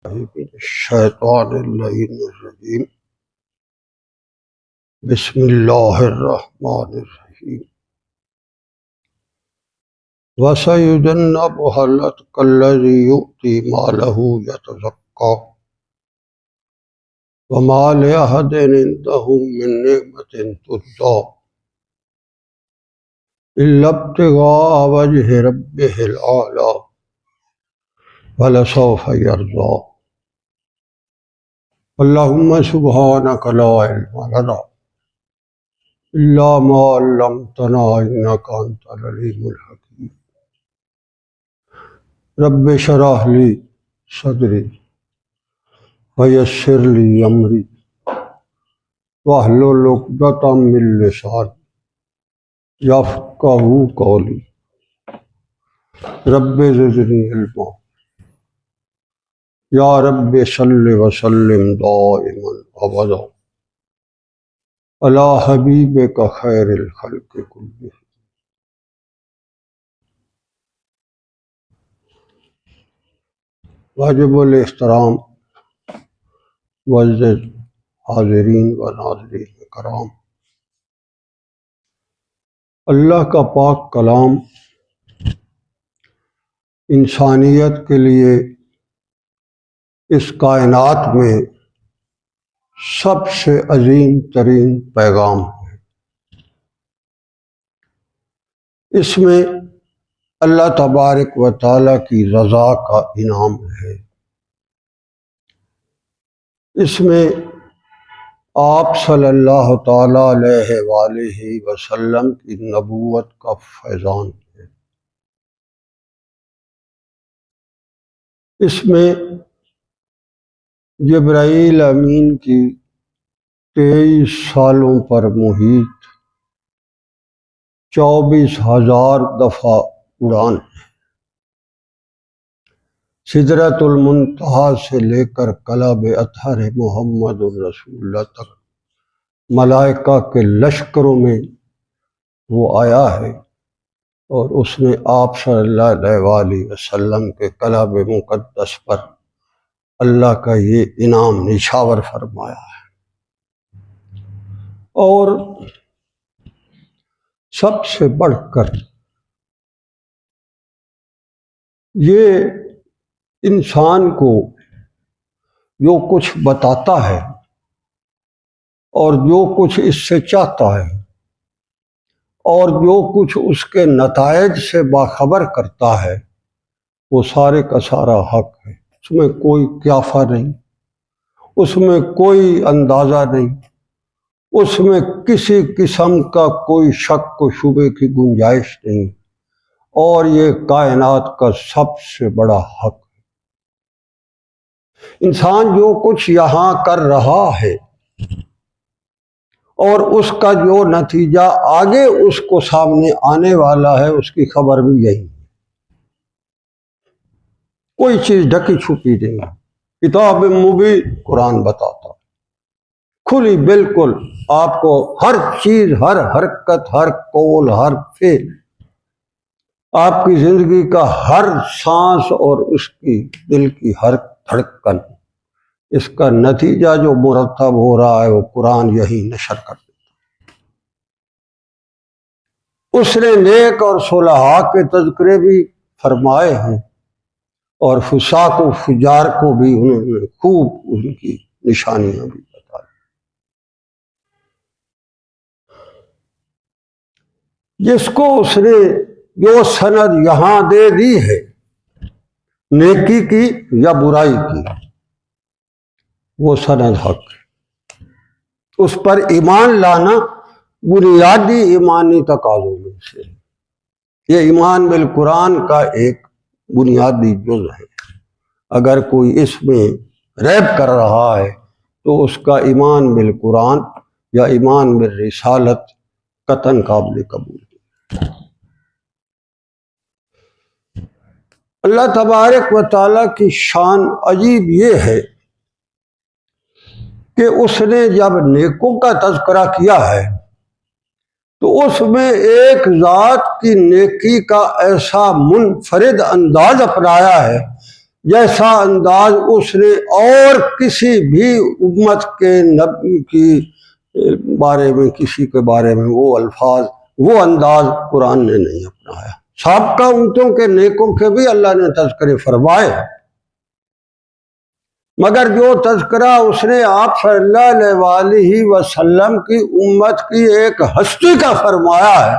الشیطان اللعین الرجیم بسم اللہ الرحمن الرحیم وَسَيُجَنَّبُهَا الْأَتْقَى الَّذِي يُؤْتِي مَالَهُ يَتَزَكَّىٰ وَمَا لِأَحَدٍ عِندَهُ مِن نِّعْمَةٍ تُجْزَىٰ إِلَّا ابْتِغَاءَ وَجْهِ رَبِّهِ الْأَعْلَىٰ وَلَسَوْفَ يَرْضَىٰ اللهم سبحانك لا علم لنا إلا ما علمتنا إنك أنت العليم الحكيم رب اشرح لي صدري ويسر لي أمري واحلل عقدة من لساني يفقهوا قولي رب زدني علما یا رب صلی وسلم دائما ابدا علی حبیبک خیر الخلق کلہم۔ واجب الاحترام معزز حاضرین و ناظرین کرام، اللہ کا پاک کلام انسانیت کے لیے اس کائنات میں سب سے عظیم ترین پیغام ہے۔ اس میں اللہ تبارک و تعالیٰ کی رضا کا انعام ہے۔ اس میں آپ صلی اللہ تعالیٰ علیہ وآلہ وسلم کی نبوت کا فیضان ہے۔ اس میں جبرائیل امین کی 23 سالوں پر محیط 24,000 دفعہ اڑان ہے۔ سدرۃ المنتہا سے لے کر کلب اطہر محمد الرسول اللہ تک ملائکہ کے لشکروں میں وہ آیا ہے، اور اس نے آپ صلی اللہ علیہ وآلہ وسلم کے کلب مقدس پر اللہ کا یہ انعام نچھاور فرمایا ہے۔ اور سب سے بڑھ کر یہ انسان کو جو کچھ بتاتا ہے اور جو کچھ اس سے چاہتا ہے اور جو کچھ اس کے نتائج سے باخبر کرتا ہے، وہ سارے کا سارا حق ہے۔ اس میں کوئی قیافہ نہیں، اس میں کوئی اندازہ نہیں، اس میں کسی قسم کا کوئی شک و شبے کی گنجائش نہیں، اور یہ کائنات کا سب سے بڑا حق ہے۔ انسان جو کچھ یہاں کر رہا ہے اور اس کا جو نتیجہ آگے اس کو سامنے آنے والا ہے، اس کی خبر بھی یہی ہے۔ کوئی چیز ڈھکی چھپی نہیں، کتاب مبین قرآن بتاتا، کھلی بالکل آپ کو ہر چیز، ہر حرکت، ہر قول، ہر فعل، آپ کی زندگی کا ہر سانس اور اس کی دل کی ہر دھڑکن، اس کا نتیجہ جو مرتب ہو رہا ہے وہ قرآن یہی نشر کر دیتا۔ اس نے نیک اور صلحاء کے تذکرے بھی فرمائے ہیں، اور فساق و فجار کو بھی انہوں نے خوب ان کی نشانیاں بھی بتائی۔ جس کو اس نے جو سند یہاں دے دی ہے نیکی کی یا برائی کی، وہ سند حق ہے۔ اس پر ایمان لانا بنیادی ایمانی تقاضوں میں سے ہے۔ یہ ایمان بالقرآن کا ایک بنیادی جز ہے۔ اگر کوئی اس میں ریب کر رہا ہے تو اس کا ایمان بالقرآن یا ایمان بالرسالت قطعاً قابل قبول ہے۔ اللہ تبارک و تعالیٰ کی شان عجیب یہ ہے کہ اس نے جب نیکوں کا تذکرہ کیا ہے تو اس میں ایک ذات کی نیکی کا ایسا منفرد انداز اپنایا ہے جیسا انداز اس نے اور کسی بھی امت کے نبی کی بارے میں، کسی کے بارے میں وہ الفاظ، وہ انداز قرآن نے نہیں اپنایا۔ سابقہ امتوں کے نیکوں کے بھی اللہ نے تذکرے فرمائے، مگر جو تذکرہ اس نے آپ صلی اللہ علیہ وآلہ وسلم کی امت کی ایک ہستی کا فرمایا ہے،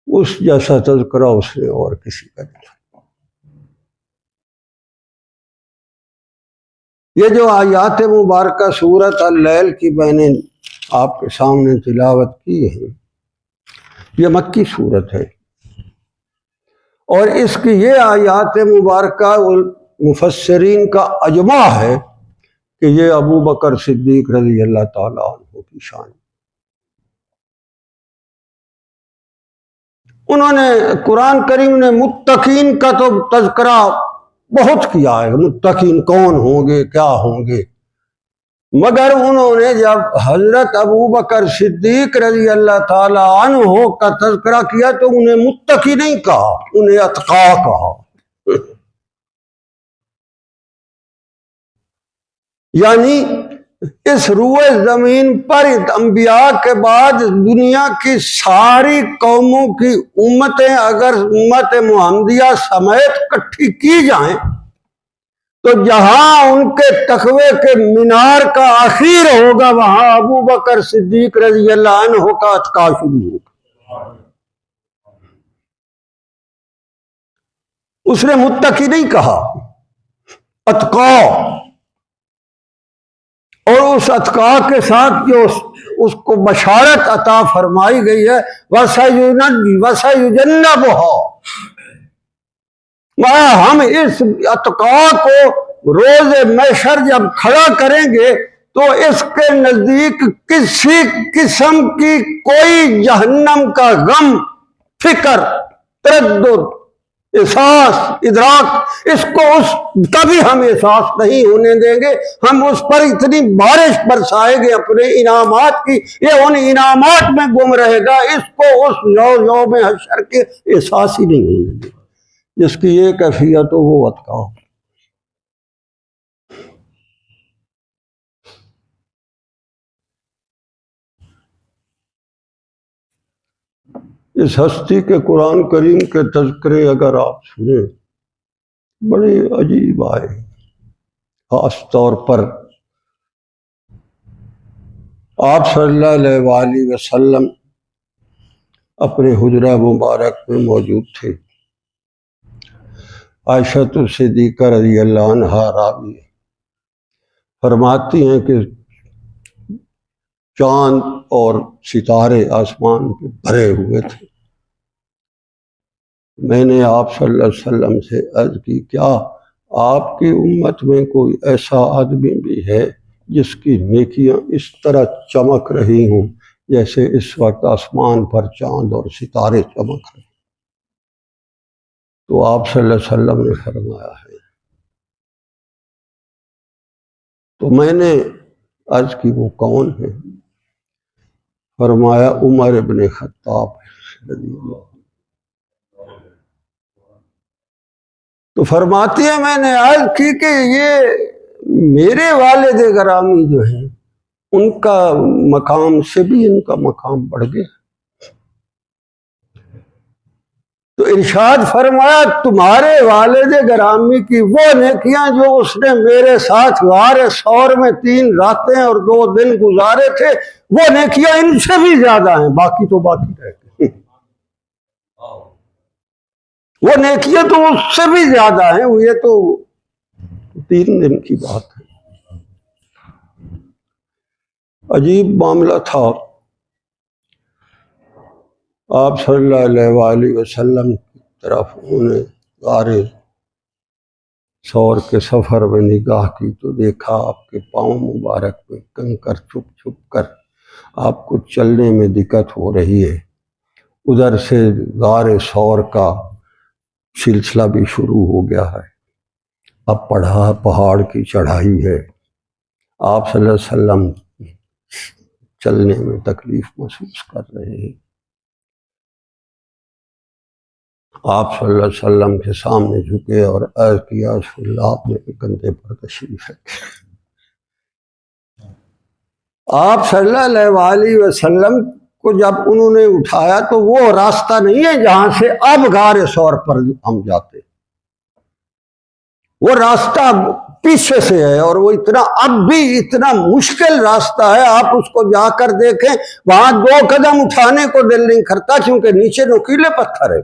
اس جیسا تذکرہ اس نے اور کسی کا نہیں۔ یہ جو آیات مبارکہ سورۃ اللیل کی میں نے آپ کے سامنے تلاوت کی ہے، یہ مکی سورت ہے، اور اس کی یہ آیات مبارکہ مفسرین کا اجماع ہے کہ یہ ابو بکر صدیق رضی اللہ تعالیٰ عنہ کی شان۔ انہوں نے قرآن کریم نے متقین کا تو تذکرہ بہت کیا ہے، متقین کون ہوں گے، کیا ہوں گے، مگر انہوں نے جب حضرت ابو بکر صدیق رضی اللہ تعالی عنہ کا تذکرہ کیا تو انہیں متقی نہیں کہا، انہیں اتقا کہا۔ یعنی اس روئے زمین پر انبیاء کے بعد دنیا کی ساری قوموں کی امتیں اگر امت محمدیہ سمیت اکٹھی کی جائیں تو جہاں ان کے تقوی کے مینار کا آخر ہوگا وہاں ابو بکر صدیق رضی اللہ عنہ کا اتقا شروع ہوگا۔ اس نے متقی نہیں کہا، اتقا، اور اس اتقا کے ساتھ جو اس کو بشارت عطا فرمائی گئی ہے وَسَيُجَنَّبُهَا، ہم اس اتقا کو روز محشر جب کھڑا کریں گے تو اس کے نزدیک کسی قسم کی کوئی جہنم کا غم، فکر، تردد، احساس، ادراک، اس کو کبھی ہم احساس نہیں ہونے دیں گے۔ ہم اس پر اتنی بارش برسائیں گے اپنے انعامات کی، یہ ان انعامات میں گم رہے گا، اس کو اس یوم حشر کے احساس ہی نہیں ہونے دیں گے۔ جس کی یہ کیفیت ہو وہ اتقا۔ اس ہستی کے قرآن کریم کے تذکرے اگر آپ سنیں بڑے عجیب آئے، خاص طور پر آپ صلی اللہ علیہ وآلہ وسلم اپنے حجرہ مبارک میں موجود تھے۔ عائشہ صدیقہ رضی اللہ عنہا راوی فرماتی ہیں کہ چاند اور ستارے آسمان پہ بھرے ہوئے تھے۔ میں نے آپ صلی اللہ علیہ وسلم سے عرض کی، کیا آپ کی امت میں کوئی ایسا آدمی بھی ہے جس کی نیکیاں اس طرح چمک رہی ہوں جیسے اس وقت آسمان پر چاند اور ستارے چمک رہے ہیں؟ تو آپ صلی اللہ علیہ وسلم نے فرمایا ہے۔ تو میں نے عرض کی وہ کون ہے؟ فرمایا عمر ابن خطاب رضی اللہ۔ تو فرماتی ہے میں نے عرض کی کہ یہ میرے والد گرامی جو ہیں ان کا مقام سے بھی ان کا مقام بڑھ گیا۔ تو ارشاد فرمایا تمہارے والد گرامی کی وہ نیکیاں جو اس نے میرے ساتھ غار ثور میں 3 راتیں اور 2 دن گزارے تھے، وہ نیکیاں ان سے بھی زیادہ ہیں، باقی تو باقی رہ گئے۔ وہ نیکیاں تو اس سے بھی زیادہ ہیں، یہ تو 3 دن کی بات ہے۔ عجیب معاملہ تھا۔ آپ صلی اللہ علیہ وآلہ وسلم کی طرف انہیں غار ثور کے سفر میں نگاہ کی تو دیکھا آپ کے پاؤں مبارک میں کنکر چھپ چھپ کر آپ کو چلنے میں دقت ہو رہی ہے۔ ادھر سے غار ثور کا سلسلہ بھی شروع ہو گیا ہے، اب پہاڑ کی چڑھائی ہے، آپ صلی اللہ علیہ وسلم چلنے میں تکلیف محسوس کر رہے ہیں۔ آپ صلی اللہ علیہ وسلم کے سامنے جھکے اور عرض کیا رسول اللہ آپ میرے کندھے پر تشریف رکھیں۔ آپ صلی اللہ علیہ وسلم کو جب انہوں نے اٹھایا تو وہ راستہ نہیں ہے جہاں سے اب غار ثور پر ہم جاتے، وہ راستہ پیچھے سے ہے، اور وہ اب بھی اتنا مشکل راستہ ہے، آپ اس کو جا کر دیکھیں، وہاں 2 قدم اٹھانے کو دل نہیں کرتا کیونکہ نیچے نوکیلے پتھر ہے۔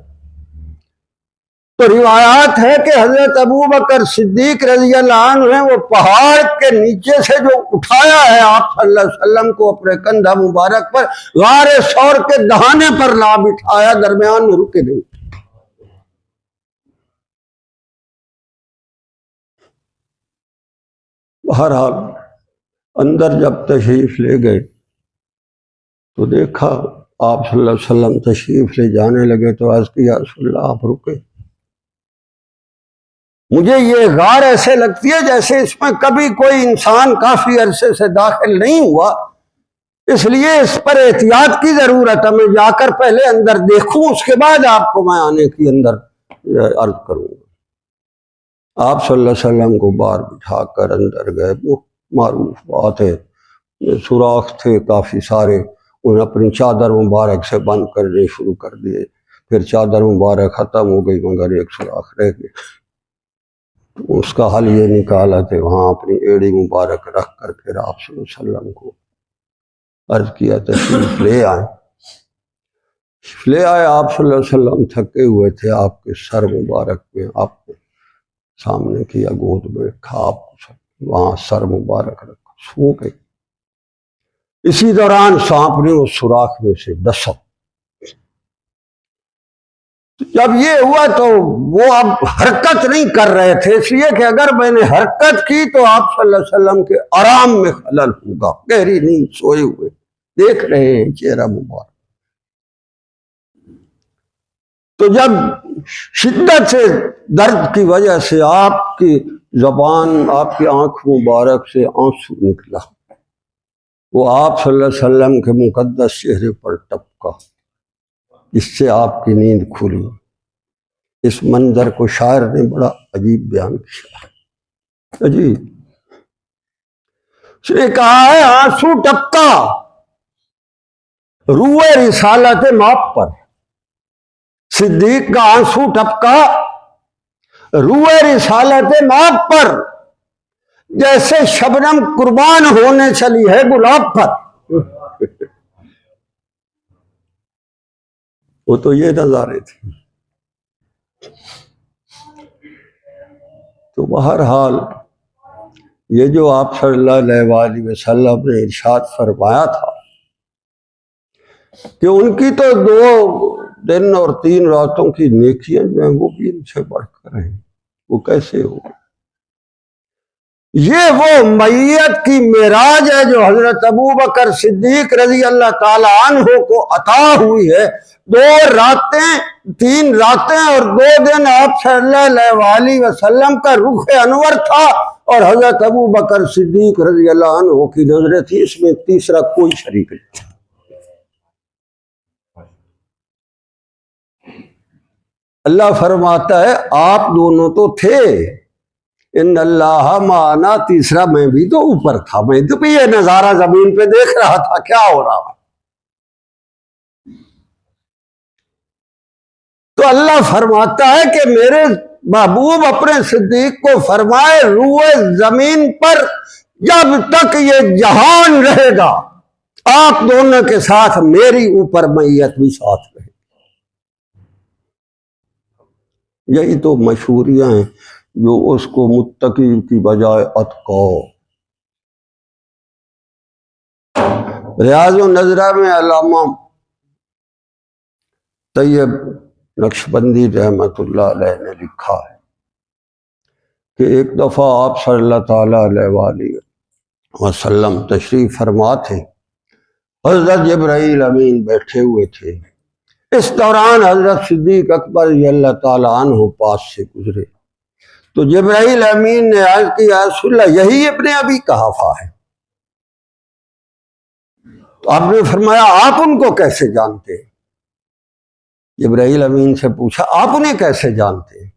تو روایات ہے کہ حضرت ابوبکر صدیق رضی اللہ عنہ نے وہ پہاڑ کے نیچے سے جو اٹھایا ہے آپ صلی اللہ علیہ وسلم کو اپنے کندھا مبارک پر، غار ثور کے دہانے پر لا بٹھایا، درمیان میں رکے نہیں۔ بہرحال اندر جب تشریف لے گئے تو دیکھا آپ صلی اللہ علیہ وسلم تشریف لے جانے لگے تو عرض کیا رسول اللہ آپ رکے، مجھے یہ غار ایسے لگتی ہے جیسے اس میں کبھی کوئی انسان کافی عرصے سے داخل نہیں ہوا، اس لیے اس پر احتیاط کی ضرورت ہے، میں جا کر پہلے اندر دیکھوں اس کے بعد آپ کو میں آنے کی اندر عرض کروں گا۔ آپ صلی اللہ علیہ وسلم کو باہر بٹھا کر اندر گئے، معروف بات ہے، سوراخ تھے کافی سارے، انہیں اپنی چادر مبارک سے بند کرنے شروع کر دیے، پھر چادر مبارک ختم ہو گئی مگر ایک سوراخ رہ گیا، اس کا حل یہ نکالا کہ وہاں اپنی ایڑی مبارک رکھ کر پھر آپ صلی اللہ علیہ وسلم کو عرض کیا تشریف لے آئیں۔ لے آئے آپ صلی اللہ علیہ وسلم، تھکے ہوئے تھے، آپ کے سر مبارک میں آپ کو سامنے کیا، گود میں رکھا، آپ وہاں سر مبارک رکھا، سو گئے۔ اسی دوران سانپ نے اس سوراخ میں سے ڈسا۔ جب یہ ہوا تو وہ اب حرکت نہیں کر رہے تھے، اس لیے کہ اگر میں نے حرکت کی تو آپ صلی اللہ علیہ وسلم کے آرام میں خلل ہوگا، گہری نیند سوئے ہوئے دیکھ رہے ہیں چہرہ مبارک۔ تو جب شدت سے درد کی وجہ سے آپ کی زبان، آپ کی آنکھ مبارک سے آنسو نکلا، وہ آپ صلی اللہ علیہ وسلم کے مقدس چہرے پر ٹپکا، اس سے آپ کی نیند کھلی۔ اس منظر کو شاعر نے بڑا عجیب بیان کیا، عجیب۔ اس نے کہا ہے آنسو ٹپکا روئے رسالت ماپ پر، صدیق کا آنسو ٹپکا روئے رسالت ماپ پر، جیسے شبنم قربان ہونے چلی ہے گلاب پر۔ وہ تو یہ نظارے تھے۔ تو بہرحال یہ جو آپ صلی اللہ علیہ وسلم نے ارشاد فرمایا تھا کہ ان کی تو 2 دن اور 3 راتوں کی نیکیاں جو ہیں وہ بھی ان سے بڑھ کر ہیں، وہ کیسے ہو؟ یہ وہ معیت کی معراج ہے جو حضرت ابوبکر صدیق رضی اللہ تعالی عنہ کو عطا ہوئی ہے۔ 2 راتیں 3 راتیں اور 2 دن آپ صلی اللہ علیہ وسلم کا رخ انور تھا، اور حضرت ابوبکر صدیق رضی اللہ عنہ کی نظریں تھی، اس میں تیسرا کوئی شریک نہیں۔ اللہ فرماتا ہے آپ دونوں تو تھے، ان اللہ معنا، تیسرا میں بھی تو اوپر تھا، میں تو بھی یہ نظارہ زمین پہ دیکھ رہا تھا کیا ہو رہا۔ تو اللہ فرماتا ہے کہ میرے محبوب اپنے صدیق کو فرمائے روئے زمین پر جب تک یہ جہان رہے گا آپ دونوں کے ساتھ میری اوپر معیت بھی ساتھ رہے۔ یہی تو مشہوریاں ہیں جو اس کو متقی کی بجائے اتقا۔ ریاض النظرہ میں علامہ طیب نقشبندی رحمت اللہ علیہ نے لکھا ہے کہ ایک دفعہ آپ صلی اللہ تعالیٰ علیہ وآلہ وسلم تشریف فرما تھے، حضرت جبرائیل امین بیٹھے ہوئے تھے، اس دوران حضرت صدیق اکبر رضی اللہ تعالیٰ عنہ پاس سے گزرے، تو جبرائیل امین نے عرض کی یا رسول اللہ یہی ابن ابی قحافہ ہے؟ تو آپ نے فرمایا آپ ان کو کیسے جانتے ہیں؟ جبرائیل امین سے پوچھا آپ انہیں کیسے جانتے ہیں؟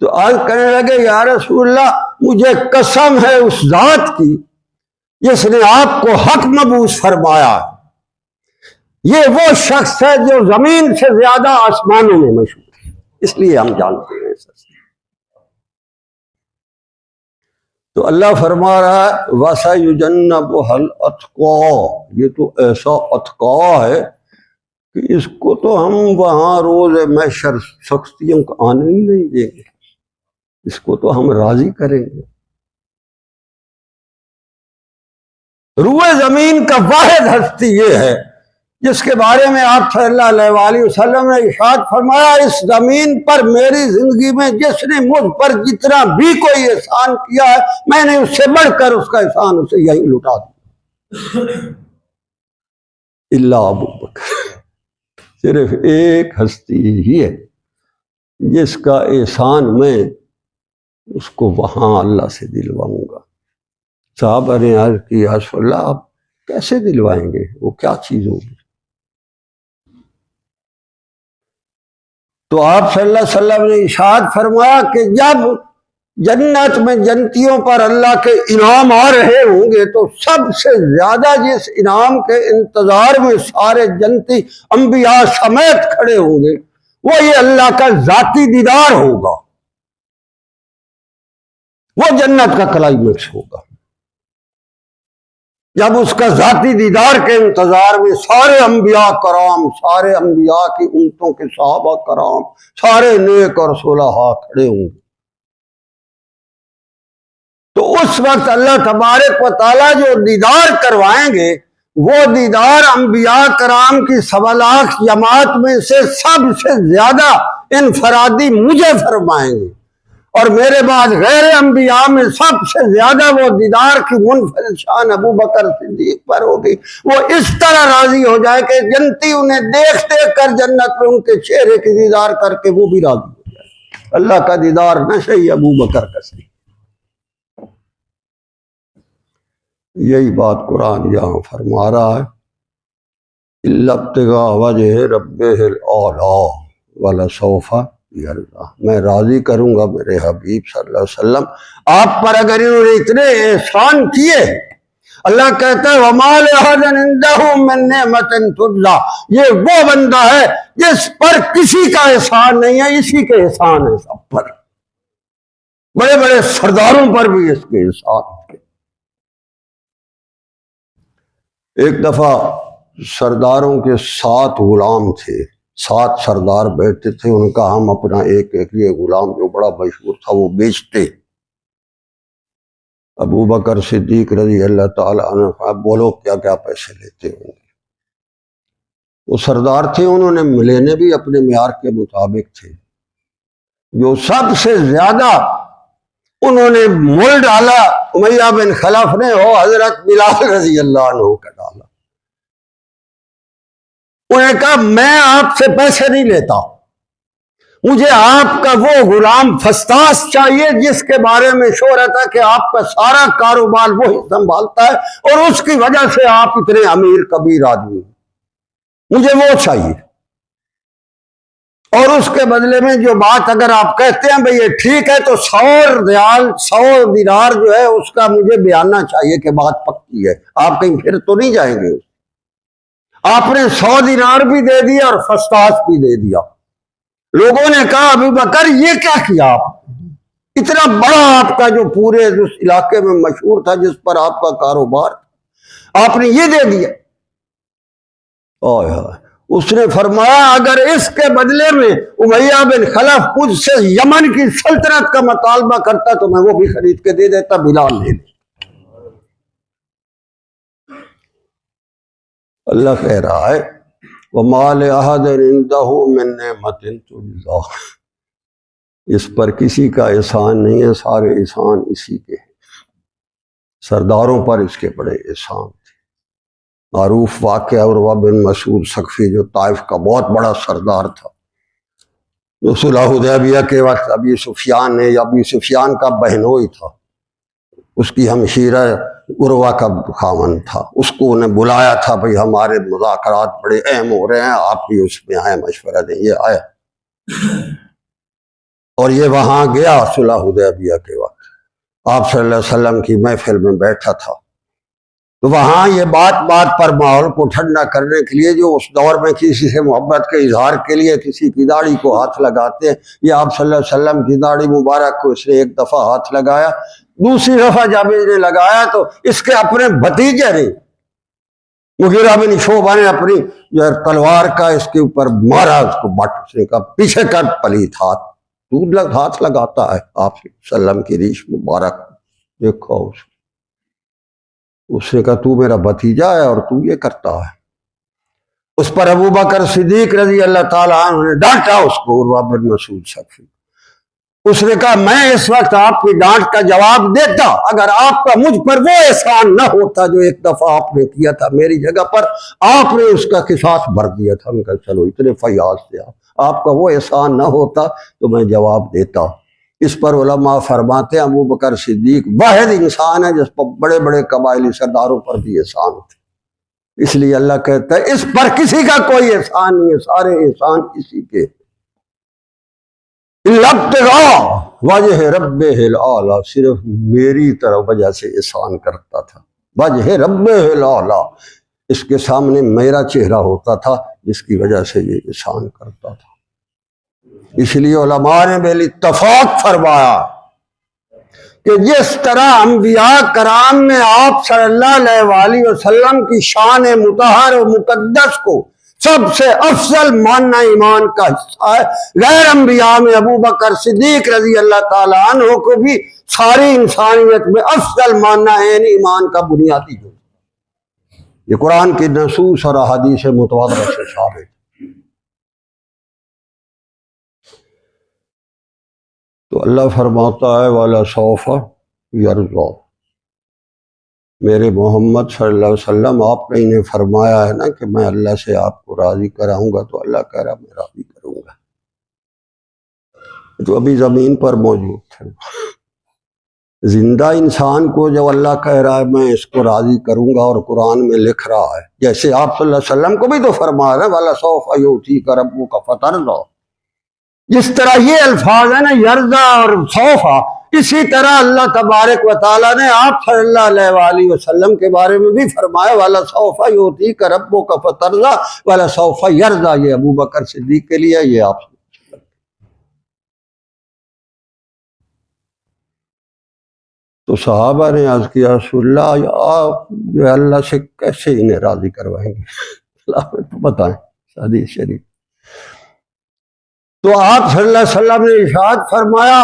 تو آج کہنے لگے یا رسول اللہ مجھے قسم ہے اس ذات کی جس نے آپ کو حق مبعوث فرمایا، یہ وہ شخص ہے جو زمین سے زیادہ آسمانوں میں مشہور ہے، اس لیے ہم جانتے ہیں۔ تو اللہ فرما رہا ہے وَسَيُجَنَّبُهَا الْأَتْقَى، یہ تو ایسا اتقا ہے کہ اس کو تو ہم وہاں روز محشر سختیوں کا آنے ہی نہیں دیں گے، اس کو تو ہم راضی کریں گے۔ روئے زمین کا واحد ہستی یہ ہے جس کے بارے میں آپ صلی اللہ علیہ وآلہ وسلم نے ارشاد فرمایا اس زمین پر میری زندگی میں جس نے مجھ پر جتنا بھی کوئی احسان کیا ہے میں نے اس سے بڑھ کر اس کا احسان اسے یہی لٹا دیا، اللہ ابو بکر۔ صرف ایک ہستی ہی ہے جس کا احسان میں اس کو وہاں اللہ سے دلواؤں گا۔ صحابہ نے عرض کی یا رسول اللہ آپ کیسے دلوائیں گے، وہ کیا چیز ہوگی؟ تو آپ صلی اللہ علیہ وسلم نے ارشاد فرمایا کہ جب جنت میں جنتیوں پر اللہ کے انعام آ رہے ہوں گے تو سب سے زیادہ جس انعام کے انتظار میں سارے جنتی انبیاء سمیت کھڑے ہوں گے وہ یہ اللہ کا ذاتی دیدار ہوگا، وہ جنت کا کلائمیکس ہوگا۔ جب اس کا ذاتی دیدار کے انتظار میں سارے انبیاء کرام، سارے انبیاء کی امتوں کے صحابہ کرام، سارے نیک اور صلحاء کھڑے ہوں گے، تو اس وقت اللہ تبارک و تعالیٰ جو دیدار کروائیں گے وہ دیدار انبیاء کرام کی 1.25 لاکھ جماعت میں سے سب سے زیادہ انفرادی مجھے فرمائیں گے، اور میرے بعد غیر انبیاء میں سب سے زیادہ وہ دیدار کی منفرد شان ابو بکر صدیق پر ہوگی۔ وہ اس طرح راضی ہو جائے کہ جنتی انہیں دیکھ دیکھ کر جنت میں ان کے چہرے کی دیدار کر کے وہ بھی راضی ہو جائے۔ اللہ کا دیدار نہ صحیح ابو بکر کا صحیح۔ یہی بات قرآن یہاں فرما رہا ہے اِلَّا ابْتِغَاءَ وَجْهِ رَبِّهِ الْأَعْلَىٰ وَلَسَوْفَ یرضیٰ، میں راضی کروں گا میرے حبیب صلی اللہ علیہ وسلم آپ پر اگر انہوں نے اتنے احسان کیے۔ اللہ کہتا ہے وَمَا لِأَحَدٍ عِندَهُ مِن نِعْمَةٍ تُجْزَىٰ، یہ وہ بندہ ہے جس پر کسی کا احسان نہیں ہے، اسی کے احسان ہے سب پر، بڑے بڑے سرداروں پر بھی اس کے احسان ہے۔ ایک دفعہ سرداروں کے 7 غلام تھے، 7 سردار بیٹھتے تھے، ان کا ہم اپنا ایک یہ غلام جو بڑا مشہور تھا وہ بیچتے۔ ابو بکر صدیق رضی اللہ تعالیٰ عنہ بولو کیا کیا پیسے لیتے ہوں گے؟ وہ سردار تھے، انہوں نے لینے بھی اپنے معیار کے مطابق تھے۔ جو سب سے زیادہ انہوں نے مول ڈالا امیہ بن خلف نے، وہ حضرت بلال رضی اللہ عنہ کا ڈالا۔ انہوں نے کہا میں آپ سے پیسے نہیں لیتا، مجھے آپ کا وہ غلام فستاس چاہیے جس کے بارے میں شہرت ہے کہ آپ کا سارا کاروبار وہی سنبھالتا ہے اور اس کی وجہ سے آپ اتنے امیر کبیر آدمی ہیں، مجھے وہ چاہیے۔ اور اس کے بدلے میں جو بات اگر آپ کہتے ہیں بھئی یہ ٹھیک ہے تو 100 ریال 100 دینار جو ہے اس کا مجھے بیانہ چاہیے کہ بات پکی ہے، آپ کہیں پھر تو نہیں جائیں گے۔ آپ نے 100 دینار بھی دے دیا اور فستاس بھی دے دیا۔ لوگوں نے کہا ابو بکر یہ کیا کیا آپ، اتنا بڑا آپ کا جو پورے اس علاقے میں مشہور تھا جس پر آپ کا کاروبار، آپ نے یہ دے دیا۔ اس نے فرمایا اگر اس کے بدلے میں امیہ بن خلف مجھ سے یمن کی سلطنت کا مطالبہ کرتا تو میں وہ بھی خرید کے دے دیتا، بلال لے لے۔ اللہ کہہ رہا ہے وَمَا لِأَحَدٍ عِندَهُ مِن نِعْمَةٍ تُجْزَىٰ، اس پر کسی کا احسان نہیں ہے، سارے احسان اسی کے ہیں۔ سرداروں پر اس کے بڑے احسان تھے۔ معروف واقعہ عروہ بن مسعود ثقفی جو طائف کا بہت بڑا سردار تھا، جو صلح حدیبیہ کے وقت ابی سفیان کا بہنوئی تھا، اس کی ہمشیرہ عروہ کا خاوند تھا، اس کو انہیں بلایا تھا، بھئی ہمارے مذاکرات بڑے اہم ہو رہے ہیں، آپ بھی اس میں آئے، مشورہ دیں۔ یہ آیا اور یہ وہاں گیا صلح حدیبیہ کے وقت، آپ صلی اللہ علیہ وسلم کی محفل میں بیٹھا تھا، تو وہاں یہ بات پر ماحول کو ٹھنڈا کرنے کے لیے، جو اس دور میں کسی سے محبت کے اظہار کے لیے کسی کی داڑھی کو ہاتھ لگاتے ہیں، یہ آپ صلی اللہ علیہ وسلم کی داڑھی مبارک کو اس نے ایک دفعہ ہاتھ لگایا، دوسری دفعہ جب اس نے لگایا تو اس کے اپنے بھتیجے نے مغیرہ بن شعبہ نے اپنی جو تلوار کا اس کے اوپر مارا، اس کو بٹ، اس نے کہا پیچھے کر پلیت ہاتھ، تو ہاتھ لگاتا ہے آپ صلی اللہ علیہ وسلم کی ریش مبارک، دیکھو اس نے کہا تو میرا بھتیجا ہے اور تو یہ کرتا ہے۔ اس پر ابو بکر صدیق رضی اللہ تعالیٰ عنہ نے ڈانٹا اس کو، عروہ بن مسعود ثقفی۔ اس نے کہا میں اس وقت آپ کی ڈانٹ کا جواب دیتا اگر آپ کا مجھ پر وہ احسان نہ ہوتا جو ایک دفعہ آپ نے کیا تھا میری جگہ پر، آپ نے اس کا قصاص بھر دیا تھا۔ میں کہا چلو اتنے فیاض تھے آپ کا وہ احسان نہ ہوتا تو میں جواب دیتا۔ اس پر علماء فرماتے ہیں ابو بکر صدیق واحد انسان ہے جس پر بڑے بڑے قبائلی سرداروں پر بھی احسان ہوتے، اس لیے اللہ کہتا ہے اس پر کسی کا کوئی احسان نہیں ہے، سارے احسان اسی کے۔ ابتغاء وجہ ربہ الاعلیٰ، صرف میری طرف وجہ سے احسان کرتا تھا، وجہ ربہ الاعلیٰ، اس کے سامنے میرا چہرہ ہوتا تھا جس کی وجہ سے یہ احسان کرتا تھا۔ اس لیے علماء نے بالاتفاق فرمایا کہ جس طرح انبیاء کرام میں آپ صلی اللہ علیہ وآلہ وسلم کی شان مطہر و مقدس کو سب سے افضل ماننا ایمان کا حصہ ہے، غیر انبیاء میں ابو بکر صدیق رضی اللہ تعالیٰ عنہ کو بھی ساری انسانیت میں افضل ماننا ہے ایمان کا بنیادی جو یہ قرآن کی نصوص اور احادیث متواترہ سے ثابت۔ تو اللہ فرماتا ہے وَلَسَوْفَ يَرْضَىٰ، میرے محمد صلی اللہ علیہ وسلم آپ نے انہیں فرمایا ہے نا کہ میں اللہ سے آپ کو راضی کراؤں گا، تو اللہ کہہ رہا میں راضی کروں گا۔ تو ابھی زمین پر موجود تھے، زندہ انسان کو جب اللہ کہہ رہا ہے میں اس کو راضی کروں گا اور قرآن میں لکھ رہا ہے، جیسے آپ صلی اللہ علیہ وسلم کو بھی تو فرمایا ہے وَلَسَوْفَ يُعْطِيكَ رَبُّكَ فَتَرْضَىٰ، جس طرح یہ الفاظ ہیں نا یرضا اور صوفہ، اسی طرح اللہ تبارک و تعالیٰ نے آپ صلی اللہ علیہ وآلہ وسلم کے بارے میں بھی فرمایا وَلَسَوْفَ يُعْطِيكَ رَبُّكَ فَتَرْضَىٰ وَلَسَوْفَ يَرْضَىٰ، یہ ابو بکر صدیق کے لیے، یہ آپ۔ تو صحابہ نے عرض کیا رسول اللہ آپ جو اللہ سے کیسے انہیں راضی کروائیں گے، اللہ تو بتائیں حدیث شریف۔ تو آپ صلی اللہ علیہ وسلم نے ارشاد فرمایا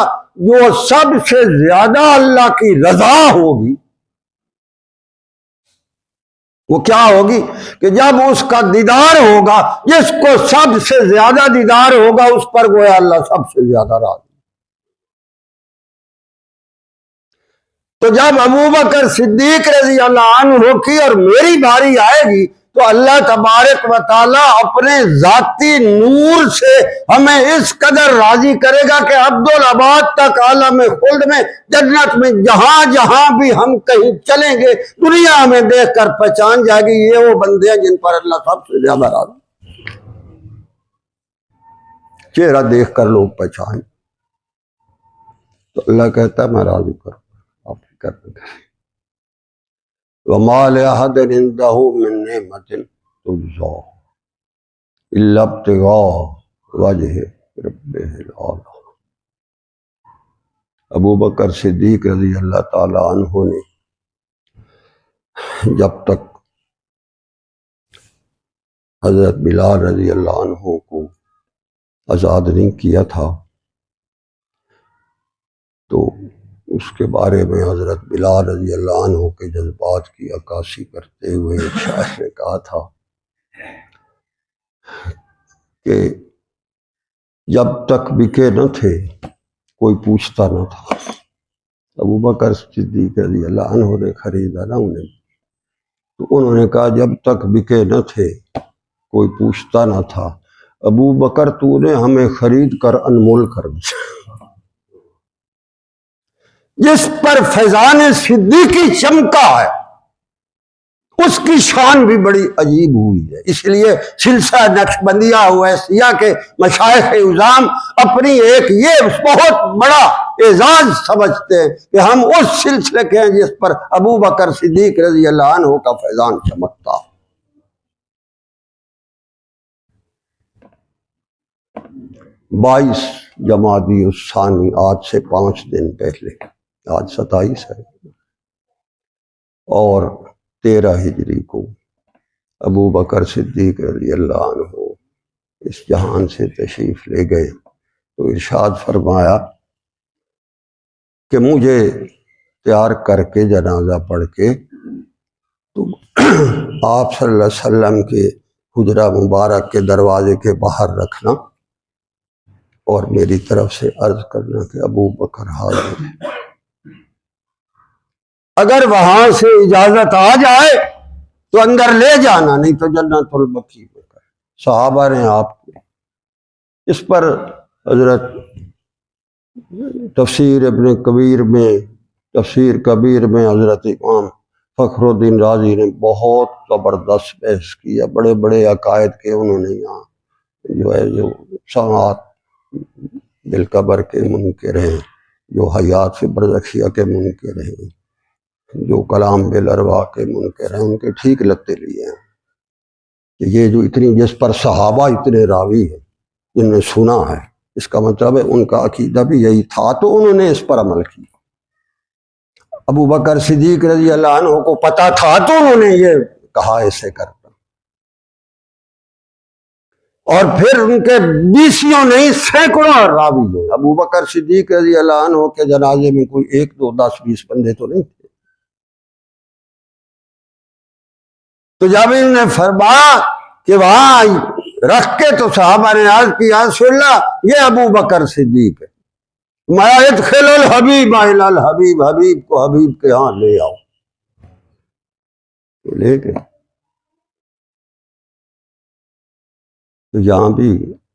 جو سب سے زیادہ اللہ کی رضا ہوگی وہ کیا ہوگی کہ جب اس کا دیدار ہوگا، جس کو سب سے زیادہ دیدار ہوگا اس پر گویا اللہ سب سے زیادہ راضی۔ تو جب ابو بکر صدیق رضی اللہ عنہ کی اور میری باری آئے گی تو اللہ تبارک و تعالیٰ اپنے ذاتی نور سے ہمیں اس قدر راضی کرے گا کہ عبدالآباد تک عالم خلد میں جنت میں جہاں جہاں بھی ہم کہیں چلیں گے دنیا ہمیں دیکھ کر پہچان جائے گی یہ وہ بندے ہیں جن پر اللہ سب سے زیادہ راضی، چہرہ دیکھ کر لوگ پہچان۔ تو اللہ کہتا ہے میں راضی کروں آپ فکر نہ کریں۔ وَمَا لِأَحَدٍ عِندَهُ مِن نِعْمَةٍ تُجْزَىٰ إِلَّا ابْتِغَاءَ وَجْهِ رَبِّهِ الْأَعْلَىٰ۔ ابو بکر صدیق رضی اللہ تعالی عنہ نے جب تک حضرت بلال رضی اللہ عنہ کو آزاد نہیں کیا تھا تو اس کے بارے میں حضرت بلال رضی اللہ عنہ کے جذبات کی عکاسی کرتے ہوئے ایک شاعر نے کہا تھا کہ جب تک بکے نہ تھے کوئی پوچھتا نہ تھا۔ ابو بکر صدیق رضی اللہ عنہ نے خریدا نا انہیں، تو انہوں نے کہا جب تک بکے نہ تھے کوئی پوچھتا نہ تھا، ابو بکر تو نے ہمیں خرید کر انمول کر دیا۔ جس پر فیضان صدیقی چمکا ہے اس کی شان بھی بڑی عجیب ہوئی ہے۔ اس لیے سلسلہ نقشبندیہ اویسیہ کے مشائخ اعظام اپنی ایک یہ بہت بڑا اعزاز سمجھتے ہیں کہ ہم اس سلسلے کے ہیں جس پر ابو بکر صدیق رضی اللہ عنہ کا فیضان چمکتا۔ 22 جمادی الثانی، آج سے 5 دن پہلے، آج 27 ہے، اور 13 ہجری کو ابو بکر صدیق رضی اللہ عنہ اس جہان سے تشریف لے گئے تو ارشاد فرمایا کہ مجھے تیار کر کے جنازہ پڑھ کے تو آپ صلی اللہ علیہ وسلم کے حجرہ مبارک کے دروازے کے باہر رکھنا اور میری طرف سے عرض کرنا کہ ابو بکر حاضر ہے۔ اگر وہاں سے اجازت آ جائے تو اندر لے جانا، نہیں تو جنت البقیع میں کر۔ صحابہ نے آپ کو اس پر حضرت تفسیر کبیر میں حضرت امام فخر الدین رازی نے بہت زبردست بحث کیا، بڑے بڑے عقائد کے انہوں نے یہاں جو سماعت بالقبر کے منکر ہیں، جو حیات فی برزخیہ کے منکر ہیں، جو کلام بالارواح کے منکر ہیں، ان کے ٹھیک لتے لیے ہیں کہ یہ جو جس پر صحابہ اتنے راوی ہیں جن نے سنا ہے، اس کا مطلب ہے ان کا عقیدہ بھی یہی تھا، تو انہوں نے اس پر عمل کیا۔ ابو بکر صدیق رضی اللہ عنہ کو پتہ تھا تو انہوں نے یہ کہا ایسے کرتا، اور پھر ان کے 20 نہیں 100 راوی ہیں۔ ابو بکر صدیق رضی اللہ عنہ کے جنازے میں کوئی 1 2 10 20 بندے تو نہیں تھے۔ تو جب انہوں نے فرمایا کہ وہاں رکھ کے تو صحابہ نے عرض کی یا رسول اللہ یہ ابو بکر صدیق ہے، ما ادخل الحبیب الی الحبیب، حبیب کو حبیب کے ہاں لے آؤ، تو لے گئے۔ تو یہاں بھی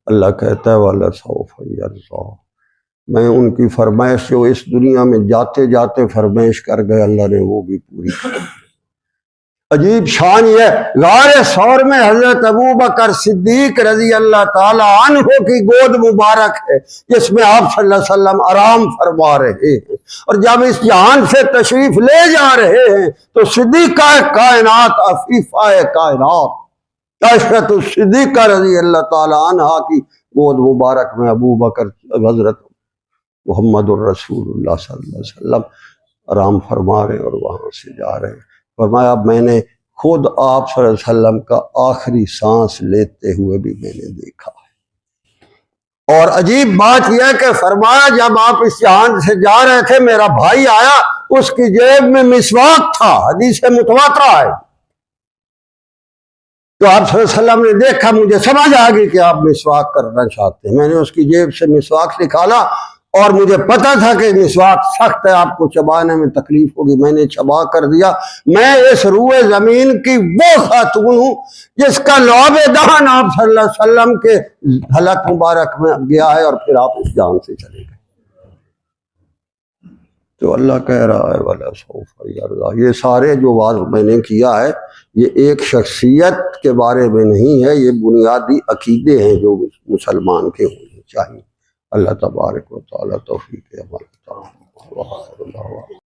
اللہ کہتا ہے وَلَسَوْفَ يَرْضَىٰ، میں ان کی فرمائش جو اس دنیا میں جاتے جاتے فرمائش کر گئے اللہ نے وہ بھی پوری کر۔ عجیب شان یہ غار ثور میں حضرت ابو بکر صدیق رضی اللہ تعالی عنہ کی گود مبارک ہے جس میں آپ صلی اللہ علیہ وسلم آرام فرما رہے ہیں، اور جب اس جہان سے تشریف لے جا رہے ہیں تو صدیقہ کائنات عفیفہ کائنات عائشہ الصدیقہ رضی اللہ تعالی عنہ کی گود مبارک میں ابو بکر حضرت محمد الرسول اللہ صلی اللہ علیہ وسلم آرام فرما رہے ہیں اور وہاں سے جا رہے ہیں۔ فرمایا اب میں نے خود آپ صلی اللہ علیہ وسلم کا آخری سانس لیتے ہوئے بھی میں نے دیکھا ہے۔ اور عجیب بات یہ کہ فرمایا جب آپ اس جہان سے جا رہے تھے میرا بھائی آیا، اس کی جیب میں مسواک تھا، حدیث متواترہ ہے۔ تو آپ صلی اللہ علیہ وسلم نے دیکھا، مجھے سمجھ آ گئی کہ آپ مسواک کرنا چاہتے ہیں، میں نے اس کی جیب سے مسواک نکالا اور مجھے پتا تھا کہ مسواک سخت ہے، آپ کو چبانے میں تکلیف ہوگی، میں نے چبا کر دیا۔ میں اس روئے زمین کی وہ خاتون ہوں جس کا لعاب دہن آپ صلی اللہ علیہ وسلم کے حلق مبارک میں گیا ہے، اور پھر آپ اس جان سے چلے گئے۔ تو اللہ کہہ رہا ہے وَلَسَوْفَ يَرْضَىٰ، یہ سارے جو واضح میں نے کیا ہے یہ ایک شخصیت کے بارے میں نہیں ہے، یہ بنیادی عقیدے ہیں جو مسلمان کے ہونے چاہیے۔ اللہ تبارک و تعالیٰ توفیق عمل عطا فرمائے۔